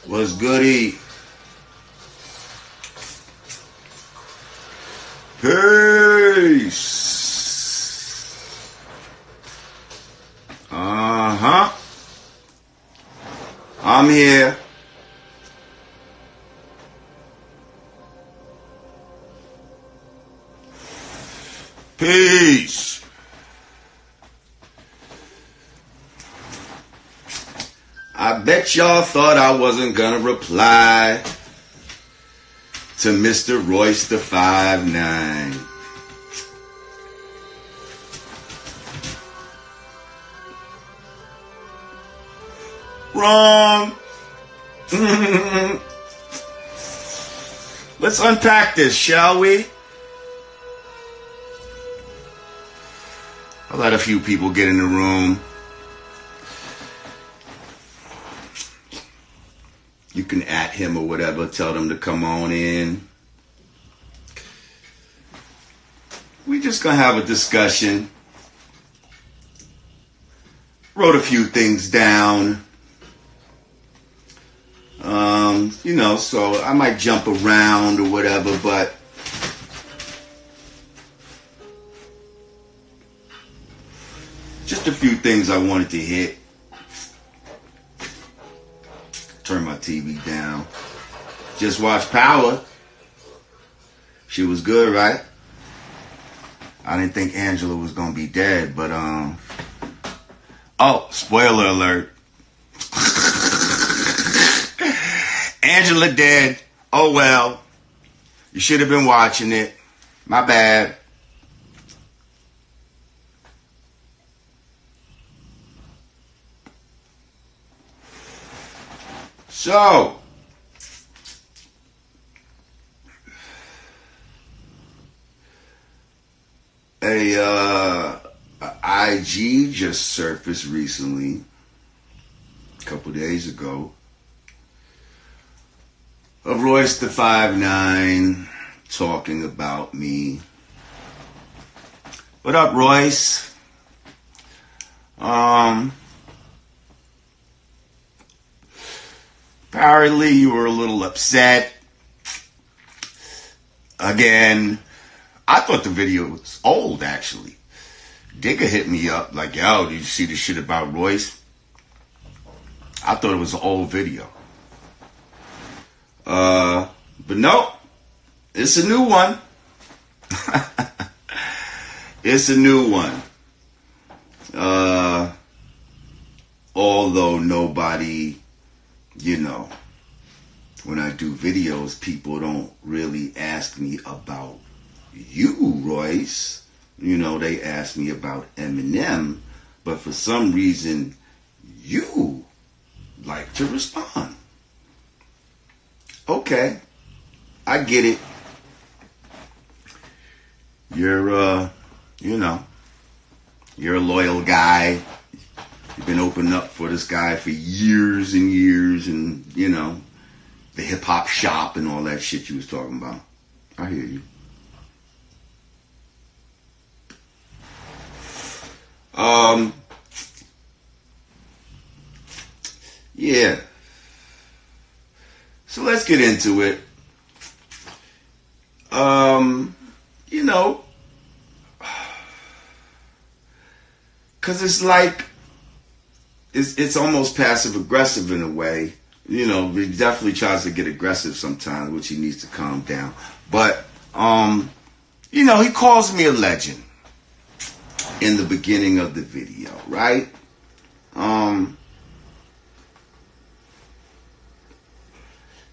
What's goody? Peace. I'm here. Peace. I bet y'all thought I wasn't gonna reply to Mr. Royce the 5'9". Wrong. Let's unpack this, shall we? I'll let a few people get in the room. You can at him or whatever, tell them to come on in. We just gonna have a discussion. Wrote a few things down. So I might jump around or whatever, but just a few things I wanted to hit. Turn my TV down. Just watched Power. She was good, right? I didn't think Angela was gonna be dead, but oh, spoiler alert. Angela dead. Oh well. You should have been watching it. My bad. So, a IG just surfaced recently, a couple days ago, of Royce the 5'9" talking about me. What up, Royce? Apparently you were a little upset. Again, I thought the video was old, actually. Digger hit me up like, yo, did you see the shit about Royce? I thought it was an old video. But no, it's a new one. It's a new one. Although nobody, when I do videos, people don't really ask me about you, Royce. They ask me about Eminem, but for some reason, you like to respond. Okay, I get it. You're, you're a loyal guy. You've been opening up for this guy for years and years, and, the hip-hop shop and all that shit you was talking about. I hear you. Yeah. So let's get into it. Because it's like, it's almost passive aggressive in a way. He definitely tries to get aggressive sometimes, which he needs to calm down. But, he calls me a legend in the beginning of the video, right?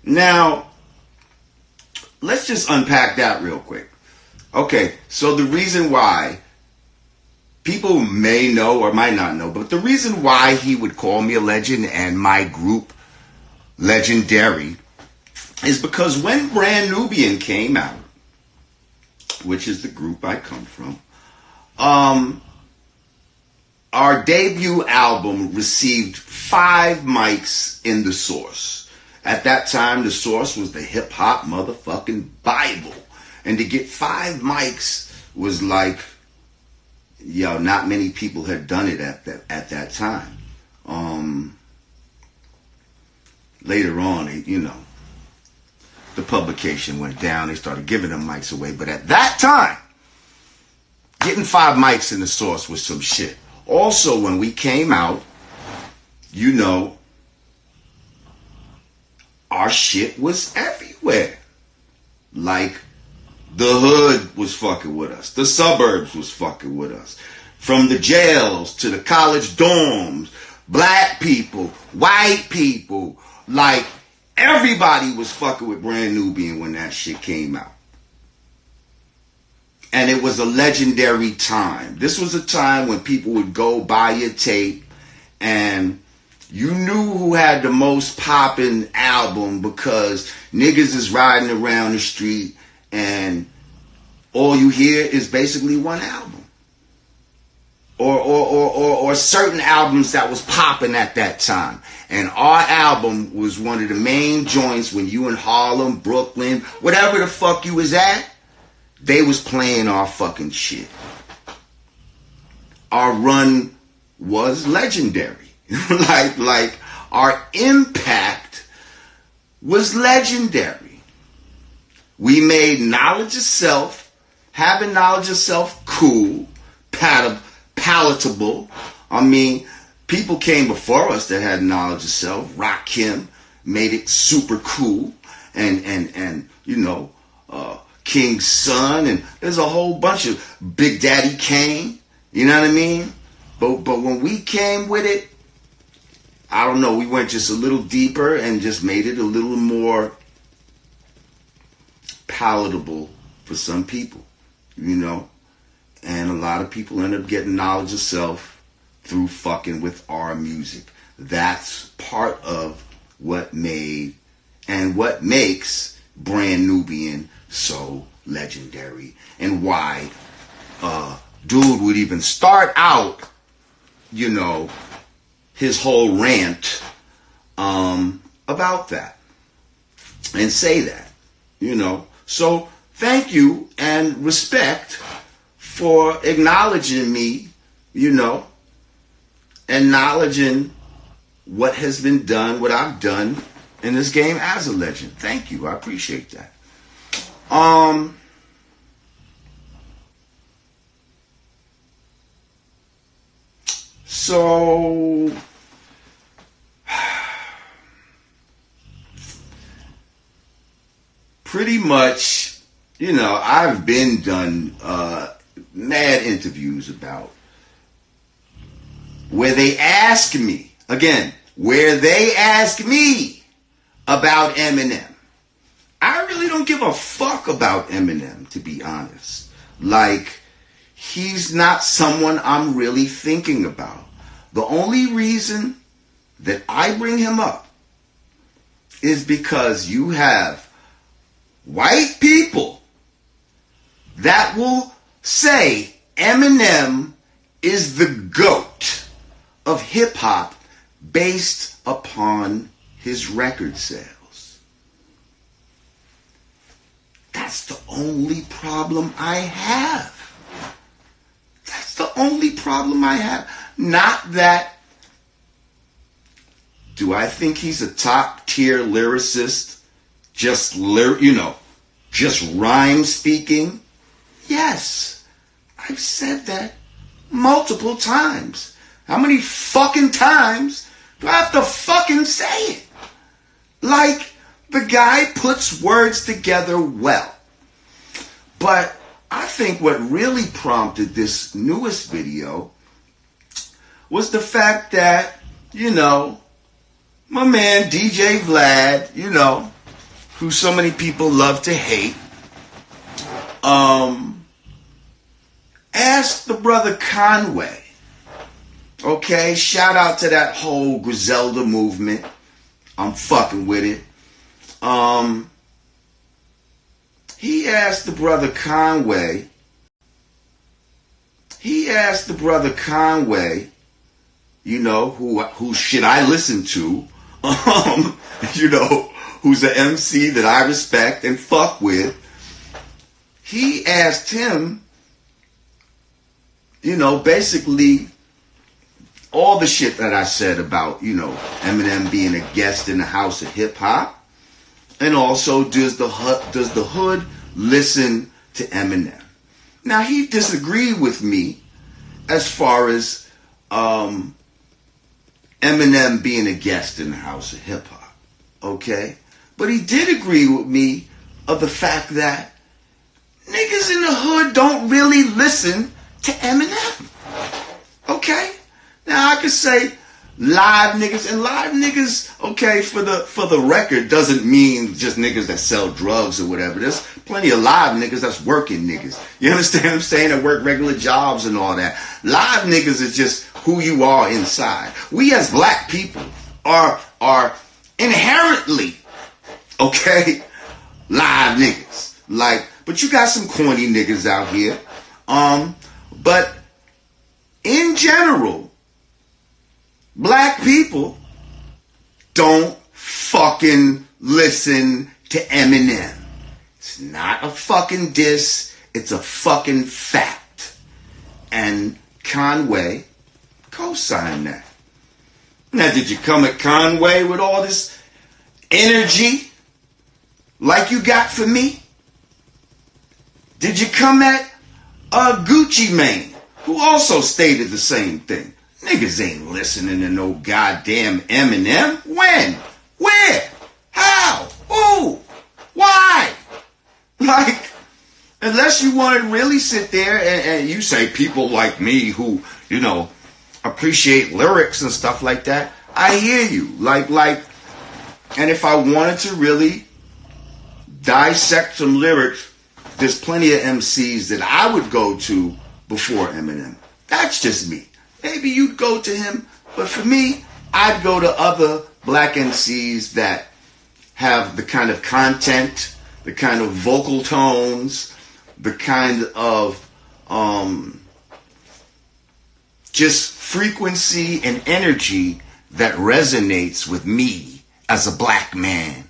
Now, let's just unpack that real quick. Okay, so the reason why, people may know or might not know, but the reason why he would call me a legend and my group legendary is because when Brand Nubian came out, which is the group I come from, our debut album received 5 mics in the Source. At that time, the Source was the hip-hop motherfucking Bible. And to get 5 mics was like, not many people had done it at that time. later on, the publication went down. They started giving them mics away. But at that time, getting 5 mics in the Source was some shit. Also, when we came out, our shit was everywhere. Like, the hood was fucking with us. The suburbs was fucking with us. From the jails to the college dorms, black people, white people, like, everybody was fucking with Brand Nubian when that shit came out. And it was a legendary time. This was a time when people would go buy your tape and you knew who had the most poppin' album because niggas is riding around the street and all you hear is basically one album. Or certain albums that was popping at that time. And our album was one of the main joints when you in Harlem, Brooklyn, whatever the fuck you was at, they was playing our fucking shit. Our run was legendary. like our impact was legendary. We made knowledge of self, having knowledge of self cool, palatable. I mean, people came before us that had knowledge of self. Rakim made it super cool, and King's Son, and there's a whole bunch of Big Daddy Kane. You know what I mean? But when we came with it, I don't know, we went just a little deeper and just made it a little more palatable for some people, and a lot of people end up getting knowledge of self through fucking with our music. That's part of what made and what makes Brand Nubian so legendary, and why dude would even start out, his whole rant about that and say that, So thank you and respect for acknowledging me, acknowledging what has been done, what I've done in this game as a legend. Thank you. I appreciate that. So pretty much, I've been done mad interviews about where they ask me about Eminem. I really don't give a fuck about Eminem, to be honest. Like, he's not someone I'm really thinking about. The only reason that I bring him up is because you have white people that will say Eminem is the GOAT of hip-hop based upon his record sales. That's the only problem I have. That's the only problem I have. Not that, do I think he's a top tier lyricist, just rhyme speaking? Yes, I've said that multiple times. How many fucking times do I have to fucking say it? Like, the guy puts words together well. But I think what really prompted this newest video was the fact that, my man DJ Vlad, who so many people love to hate, asked the brother Conway, okay, shout out to that whole Griselda movement. I'm fucking with it. He asked the brother Conway, who should I listen to, who's an MC that I respect and fuck with. He asked him, basically, all the shit that I said about, Eminem being a guest in the house of hip hop. And also, does the hood listen to Eminem? Now, he disagreed with me as far as Eminem being a guest in the house of hip hop. Okay? But he did agree with me of the fact that niggas in the hood don't really listen to Eminem. Okay? Now, I could say live niggas, and live niggas, okay, for the record, doesn't mean just niggas that sell drugs or whatever. There's plenty of live niggas that's working niggas. You understand what I'm saying? That work regular jobs and all that. Live niggas is just who you are inside. We as black people are inherently, okay, live niggas. But you got some corny niggas out here. But in general, black people don't fucking listen to Eminem. It's not a fucking diss. It's a fucking fact. And Conway co-signed that. Now, did you come at Conway with all this energy like you got for me? Did you come at Gucci Mane, who also stated the same thing? Niggas ain't listening to no goddamn Eminem. When? Where? How? Who? Why? Unless you want to really sit there and you say people like me who, appreciate lyrics and stuff like that, I hear you. And if I wanted to really dissect some lyrics, there's plenty of MCs that I would go to before Eminem. That's just me. Maybe you'd go to him, but for me, I'd go to other black MCs that have the kind of content, the kind of vocal tones, the kind of just frequency and energy that resonates with me as a black man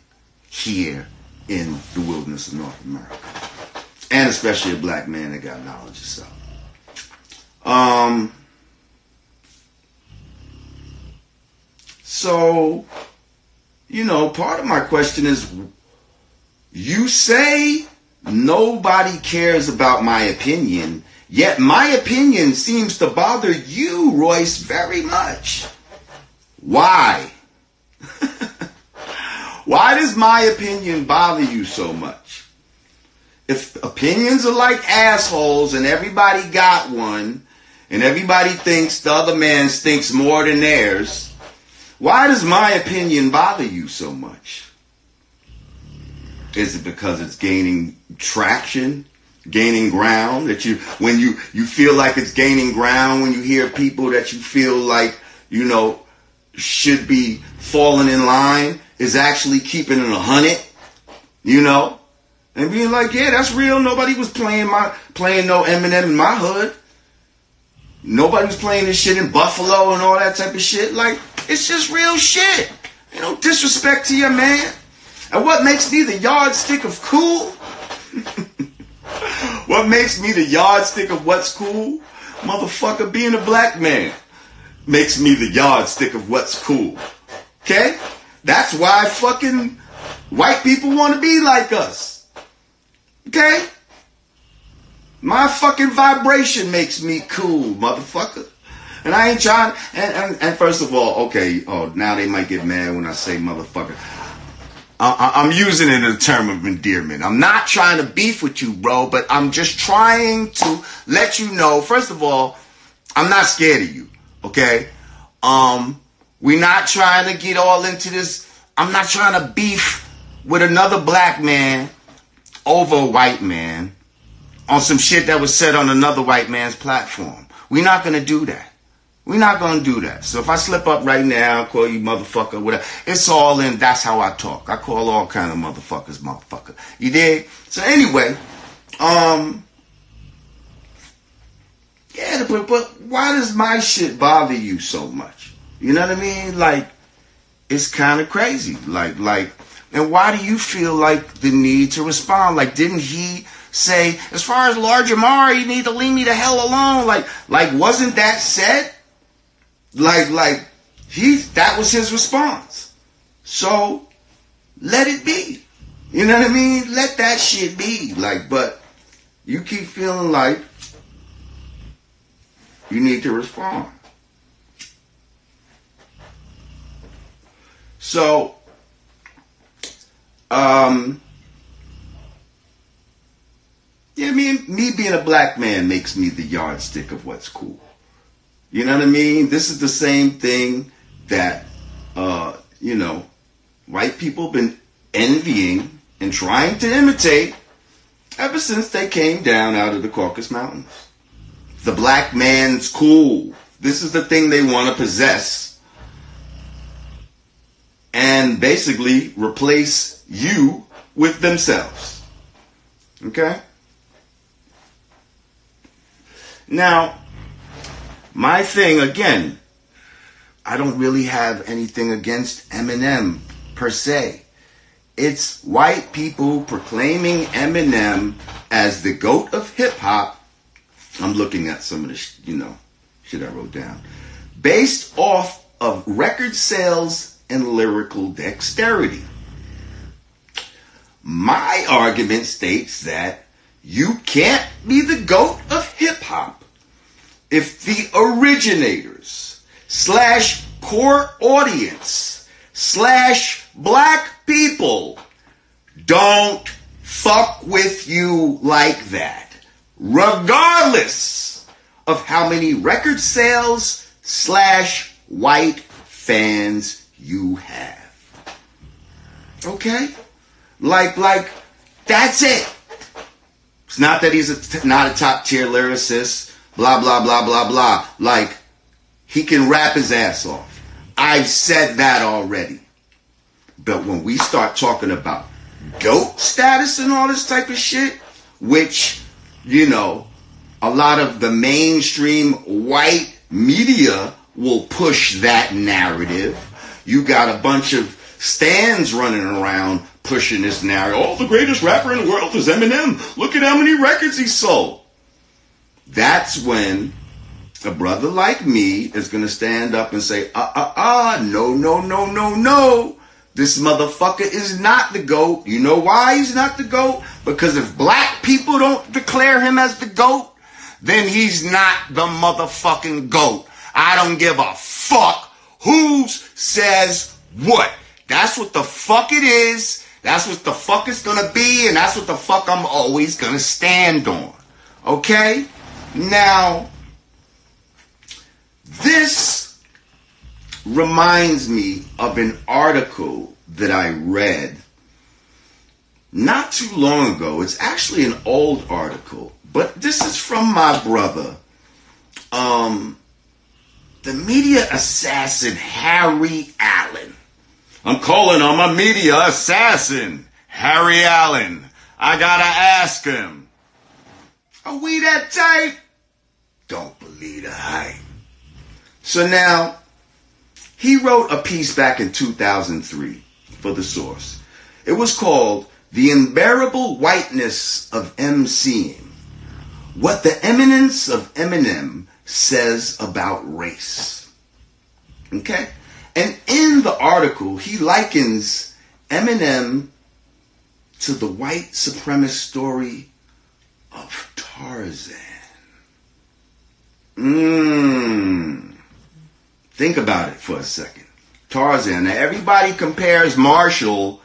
here in the wilderness of North America. And especially a black man that got knowledge of self. So, part of my question is, you say nobody cares about my opinion, yet my opinion seems to bother you, Royce, very much. Why? Why does my opinion bother you so much? If opinions are like assholes and everybody got one, and everybody thinks the other man thinks more than theirs, why does my opinion bother you so much? Is it because it's gaining traction, gaining ground, that when you feel like it's gaining ground, when you hear people that you feel like, should be falling in line, is actually keeping it 100, and being like, yeah, that's real. Nobody was playing no Eminem in my hood. Nobody was playing this shit in Buffalo and all that type of shit. It's just real shit. Disrespect to your man. And what makes me the yardstick of cool? What makes me the yardstick of what's cool? Motherfucker, being a black man makes me the yardstick of what's cool. Okay? That's why fucking white people want to be like us. Okay? My fucking vibration makes me cool, motherfucker. And I ain't trying, and first of all, okay, now they might get mad when I say motherfucker. I'm using it as a term of endearment. I'm not trying to beef with you, bro, but I'm just trying to let you know, first of all, I'm not scared of you, okay? We're not trying to get all into this. I'm not trying to beef with another black man over a white man on some shit that was said on another white man's platform. We're not going to do that. We're not going to do that. So if I slip up right now, call you motherfucker, whatever, it's all in, that's how I talk. I call all kind of motherfuckers motherfucker. You dig? So anyway, yeah, but why does my shit bother you so much? You know what I mean? It's kind of crazy. And why do you feel like the need to respond? Didn't he say, as far as Lord Jamar, you need to leave me the hell alone? Wasn't that said? That was his response. So let it be. You know what I mean? Let that shit be. But you keep feeling like you need to respond. So, me being a black man makes me the yardstick of what's cool. You know what I mean? This is the same thing that, white people been envying and trying to imitate ever since they came down out of the Caucasus Mountains. The black man's cool. This is the thing they want to possess. And basically replace you with themselves. Okay? Now, my thing, again, I don't really have anything against Eminem per se. It's white people proclaiming Eminem as the GOAT of hip-hop. I'm looking at some of the, shit I wrote down. Based off of record sales and lyrical dexterity. My argument states that you can't be the GOAT of hip-hop if the originators / core audience / black people don't fuck with you like that, regardless of how many record sales / white fans you have. Okay? That's it. It's not that he's not a top tier lyricist, blah, blah, blah, blah, blah. He can rap his ass off. I've said that already. But when we start talking about GOAT status and all this type of shit, which, a lot of the mainstream white media will push that narrative. You got a bunch of stans running around pushing this narrative. Oh, the greatest rapper in the world is Eminem. Look at how many records he sold. That's when a brother like me is going to stand up and say, no. This motherfucker is not the GOAT. You know why he's not the GOAT? Because if black people don't declare him as the GOAT, then he's not the motherfucking GOAT. I don't give a fuck who says what. That's what the fuck it is. That's what the fuck it's gonna be, and that's what the fuck I'm always gonna stand on. Okay? Now, this reminds me of an article that I read not too long ago. It's actually an old article, but this is from my brother, the media assassin Harry Allen. I'm calling on my media assassin, Harry Allen. I gotta ask him, are we that tight? Don't believe the hype. So now, he wrote a piece back in 2003 for The Source. It was called The Unbearable Whiteness of MCing. What the Eminence of Eminem Says About Race. Okay? And in the article, he likens Eminem to the white supremacist story of Tarzan. Think about it for a second. Tarzan. Now, everybody compares Marshall